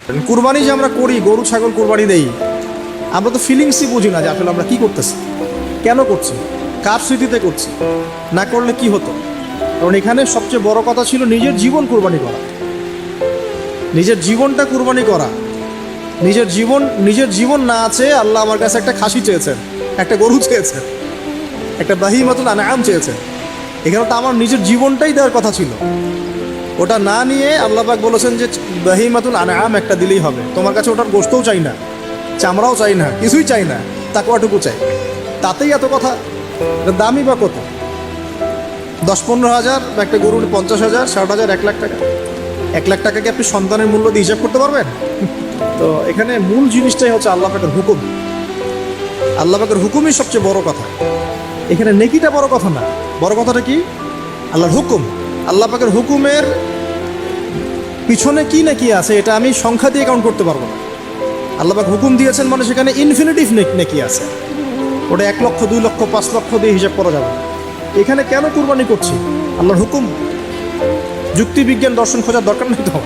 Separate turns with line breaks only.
কুরবানি যে আমরা করি, গরু ছাগল কুরবানি দেই, আমরা তো ফিলিংসই বুঝি না যে আসলে আমরা কি করতেছি, কেন করছি, কার স্মৃতিতে করছি, না করলে কি হতো। কারণ এখানে সবচেয়ে বড় কথা ছিল নিজের জীবন কুরবানি করা, নিজের জীবনটা কুরবানি করা। নিজের জীবন না আছে, আল্লাহ আমার কাছে একটা খাসি চেয়েছেন, একটা গরু চেয়েছেন, একটা বাহিমাতুল আনআম চেয়েছেন। এখানে তো আমার নিজের জীবনটাই দেওয়ার কথা ছিল। ওটা না নিয়ে আল্লাহ পাক বলেছেন যে বাহিমাতুল আনআম একটা দিলেই হবে। তোমার কাছে ওটার গোশতও চাই না, চামড়াও চাই না, কিছুই চাই না, তাকওয়াটুকু চাই। তাতেই এত কথা। দামই বা কত? 10-15 হাজার, বা একটা গরুর 50,000, 60,000, 1 লাখ টাকা। 1 লাখ টাকাকে আপনি সন্তানের মূল্য দিয়ে হিসাব করতে পারবেন? তো এখানে মূল জিনিসটাই হচ্ছে আল্লাহ পাকের হুকুম। আল্লাহ পাকের হুকুমই সবচেয়ে বড় কথা। এখানে নেকিটা বড় কথা না, বড় কথাটা কি? আল্লাহর হুকুম। আল্লাহ পাকের হুকুমের পিছনে কি নেকি আছে এটা আমি সংখ্যা দিয়ে কাউন্ট করতে পারবো না। আল্লাহ পাক হুকুম দিয়েছেন মানে সেখানে ইনফিনিটিভ নেকি আছে। ওটা 1 লক্ষ, 2 লক্ষ, 5 লক্ষ দিয়ে হিসাব করা যাবে। এখানে কেন কুরবানি করছি? আল্লাহর হুকুম। যুক্তি বিজ্ঞান দর্শন খোঁজার দরকার নেই তো।